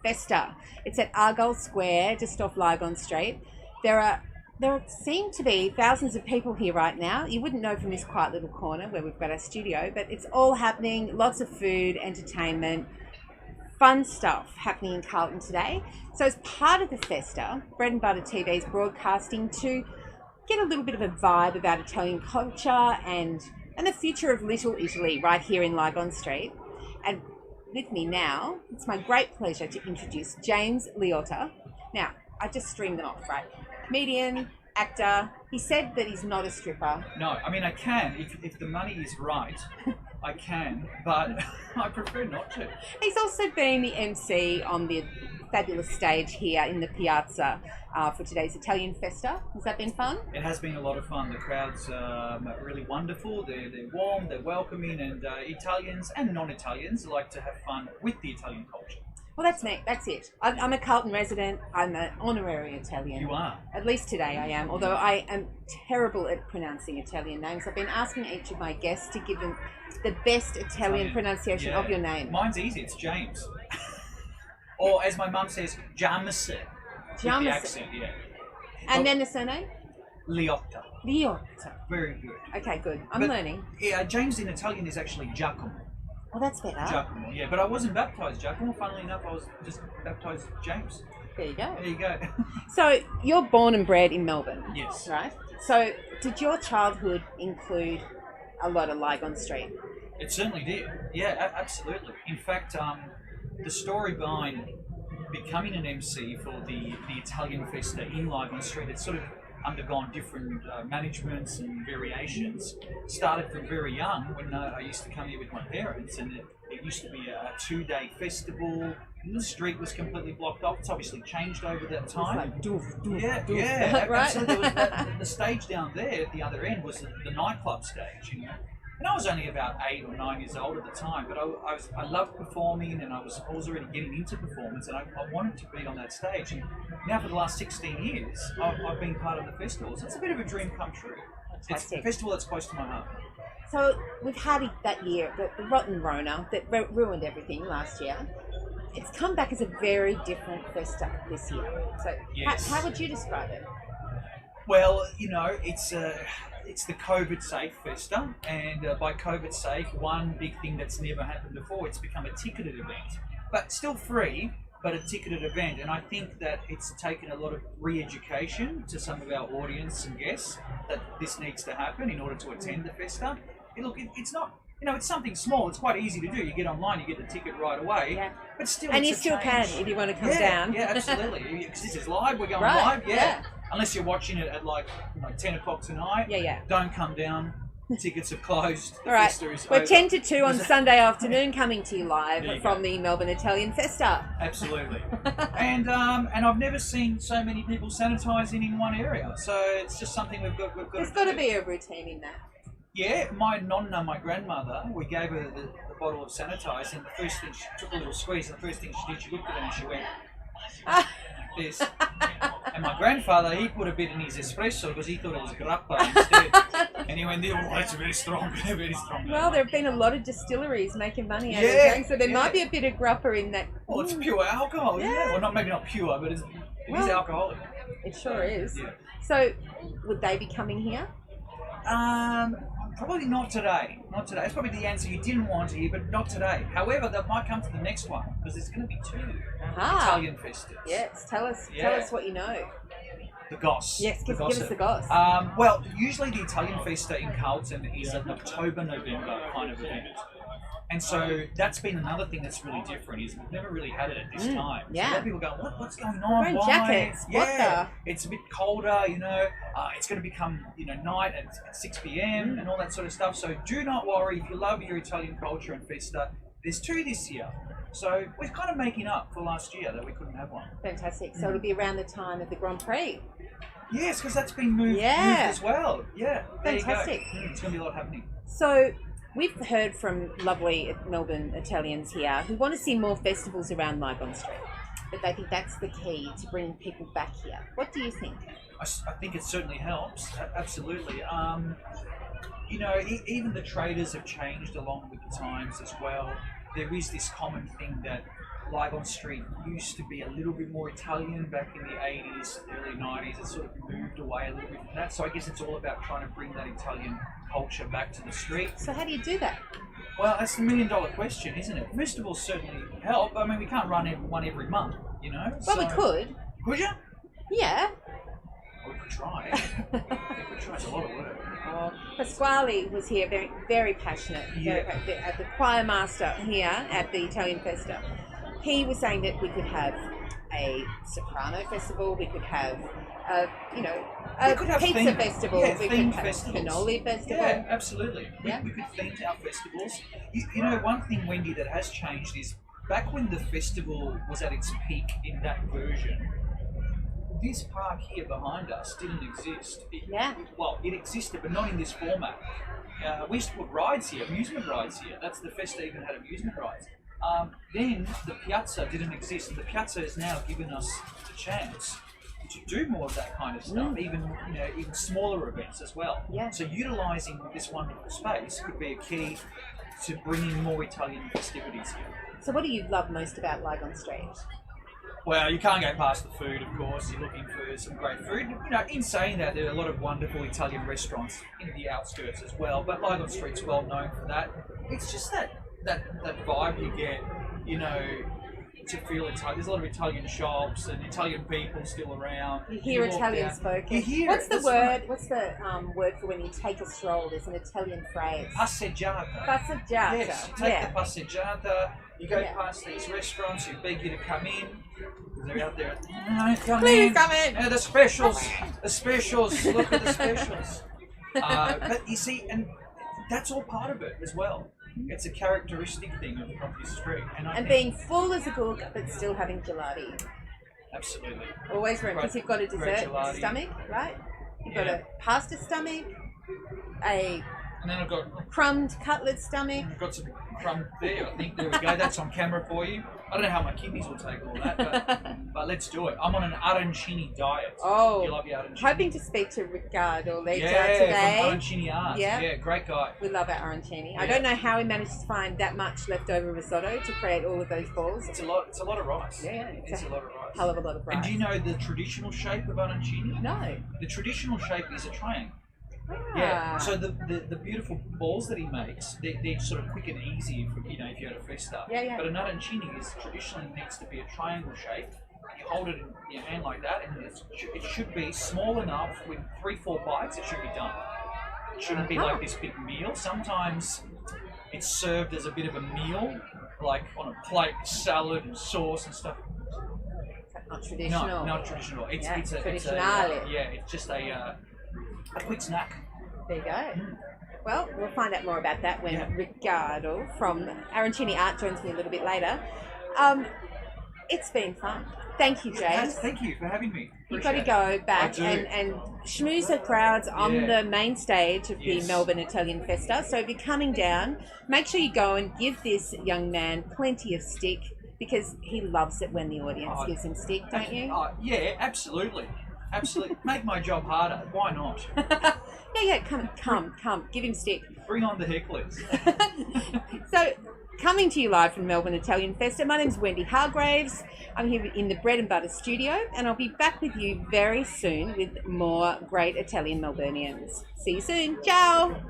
Festa. It's at Argyle Square, just off Lygon Street. There seem to be thousands of people here right now. You wouldn't know from this quiet little corner where we've got our studio, but it's all happening. Lots of food, entertainment, fun stuff happening in Carlton today. So as part of the Festa, Bread and Butter TV is broadcasting to get a little bit of a vibe about Italian culture and the future of Little Italy right here in Lygon Street. And with me now, it's my great pleasure to introduce James Liotta. Now, I just streamed them off, right? Comedian, actor. He said that he's not a stripper. No, I mean I can if the money is right. I can, but I prefer not to. He's also been the MC on the fabulous stage here in the Piazza for today's Italian Festa. Has that been fun? It has been a lot of fun. The crowd's really wonderful. They're warm, they're welcoming, and Italians and non-Italians like to have fun with the Italian culture. Well, that's me. That's it. I'm a Carlton resident. I'm an honorary Italian. You are? At least today I am, although I am terrible at pronouncing Italian names. I've been asking each of my guests to give them the best Italian pronunciation of your name. Mine's easy. It's James. Or as my mum says, James. James. The accent, yeah. And then the surname? Liotta. Liotta. Very good. Okay, good. I'm learning. Yeah, James in Italian is actually Giacomo. Oh, that's better. Giacomo, yeah. But I wasn't baptised Giacomo. Funnily enough, I was just baptised James. There you go. There you go. So, you're born and bred in Melbourne. Yes. Right? So, did your childhood include a lot of Lygon Street? It certainly did. Yeah, absolutely. In fact, the story behind becoming an MC for the Italian Festa in Lygon Street, it's sort of undergone different managements and variations. Started from very young when I used to come here with my parents, and it used to be a 2-day festival. And the street was completely blocked off. It's obviously changed over that time. It's like doof, doof, yeah, doof. yeah, Right? absolutely. The stage down there at the other end was the nightclub stage, you know. And I was only about 8 or 9 years old at the time, but I loved performing, and I was already getting into performance, and I wanted to be on that stage. And now for the last 16 years, I've been part of the festival, so it's a bit of a dream come true. It's a festival that's close to my heart. So we've had that year, the rotten Rona that ruined everything last year. It's come back as a very different festa this year. So yes. how would you describe it? Well, you know, it's the COVID-safe festa, and by COVID-safe, one big thing that's never happened before, it's become a ticketed event, but still free, but a ticketed event. And I think that it's taken a lot of re-education to some of our audience and guests that this needs to happen in order to attend the festa. It's not, you know, it's something small. It's quite easy to do. You get online, you get the ticket right away. Yeah. But still, and it's you still can if you want to come down. Yeah, absolutely. Because this is live. We're going right, live. Yeah. Unless you're watching it at like 10 o'clock tonight. Yeah. Don't come down. Tickets are closed. All right. Is We're over. 10 to 2 on Sunday afternoon coming to you live from go. the Melbourne Italian Festa. Absolutely. and I've never seen so many people sanitising in one area. So it's just something we've got There's to got do. to be a routine in that. Yeah, my nonna, my grandmother, we gave her the bottle of sanitize, and the first thing she took a little squeeze, and the first thing she did, she looked at it and she went like this. And my grandfather, he put a bit in his espresso because he thought it was grappa instead. And he went, oh, that's very strong, very strong. Well, there have been a lot of distilleries making money out of Yeah, it, so there might be a bit of grappa in that. Well, it's pure alcohol, isn't it? Well, maybe not pure, but it is alcoholic. It sure is. Yeah. So, would they be coming here? Probably not today. Not today. That's probably the answer you didn't want to hear, but not today. However, that might come to the next one because there's going to be 2 Italian festas. Yes, tell us what you know. The goss. Yes, give us the goss. Well, usually the Italian Festa in Carlton is an October, November kind of event. And so that's been another thing that's really different is we've never really had it at this time. Yeah. So a lot of people go, what's going on? Wearing Why? jackets. Yeah. It's a bit colder, you know. It's going to become, night at 6 p.m. and all that sort of stuff. So do not worry. If you love your Italian culture and Festa, there's 2 this year. So we're kind of making up for last year that we couldn't have one. Fantastic. So it'll be around the time of the Grand Prix. Yes, because that's been moved as well. Yeah. Fantastic. There you go. It's going to be a lot happening. So we've heard from lovely Melbourne Italians here who want to see more festivals around Lygon Street, but they think that's the key to bringing people back here. What do you think? I think it certainly helps. Absolutely. Even the traders have changed along with the times as well. There is this common thing that Lygon Street used to be a little bit more Italian back in the 80s, early 90s. It sort of moved away a little bit from that. So I guess it's all about trying to bring that Italian culture back to the street. So how do you do that? Well, that's the million-dollar question, isn't it? Festivals certainly help. I mean, we can't run one every month, you know? Well, we could. Could you? Yeah. We could try. We could try. It's a lot of work. Oh, Pasquale was here, very, very passionate, at the choir master here at the Italian Festa. He was saying that we could have a soprano festival, we could have, a pizza festival, we could have festivals. cannoli festival. Yeah, absolutely. Yeah. We could theme our festivals. You know, one thing, Wendy, that has changed is back when the festival was at its peak in that version, this park here behind us didn't exist. It existed, but not in this format. We used to put rides here, amusement rides here. That's the Festa even had amusement rides. Then the piazza didn't exist, and the piazza has now given us the chance to do more of that kind of stuff, even smaller events as well. Yeah. So utilising this wonderful space could be a key to bringing more Italian festivities here. So what do you love most about Lygon Street? Well, you can't go past the food, of course. You're looking for some great food. You know, in saying that, there are a lot of wonderful Italian restaurants in the outskirts as well. But Lygon Street's well known for that. It's just that vibe you get, you know, to feel Italian. There's a lot of Italian shops and Italian people still around. You hear Italian spoken. You hear What's it, the that's word? right. What's the word for when you take a stroll? There's an Italian phrase. Passeggiata. Passeggiata. Yes, you take the passeggiata. You go past these restaurants who beg you to come in. They're out there. No, Please come in. The specials. The specials. Look at the specials. But you see, and that's all part of it as well. It's a characteristic thing of this street. And being full as a gook, but still having gelati. Absolutely. Always room, because you've got a dessert stomach, right? You've got a pasta stomach, and then I've got crumbed cutlet stomach. I've got some crumb there, I think. There we go. That's on camera for you. I don't know how my kidneys will take all that, but let's do it. I'm on an arancini diet. Oh, you love your arancini? Hoping to speak to Riccardo later today. From Arancini Art. Yeah, great guy. We love our arancini. Yeah. I don't know how he managed to find that much leftover risotto to create all of those balls. It's a lot of rice. Yeah, it's a lot of rice. Hell of a lot of rice. And do you know the traditional shape of arancini? No. The traditional shape is a triangle. Ah. Yeah. So the beautiful balls that he makes, they're sort of quick and easy if you had a festa. Yeah. But an arancini is traditionally needs to be a triangle shape. You hold it in your hand like that, and it should be small enough with 3-4 bites. It should be done. It shouldn't be like this big meal. Sometimes it's served as a bit of a meal, like on a plate, salad and sauce and stuff. Not traditional. No, not traditional. It's just a quick snack. There you go. Well, we'll find out more about that when Riccardo from Arancini Art joins me a little bit later. It's been fun. Thank you, James. Thank you for having me. You've got to go back and schmooze the crowds on the main stage of the Melbourne Italian Festa. So if you're coming down, make sure you go and give this young man plenty of stick, because he loves it when the audience gives him stick, don't you? Yeah, absolutely. Absolutely. Make my job harder. Why not? Come. Give him stick. Bring on the hecklers. So, coming to you live from Melbourne Italian Festa, my name's Wendy Hargreaves. I'm here in the Bread and Butter studio, and I'll be back with you very soon with more great Italian Melburnians. See you soon. Ciao.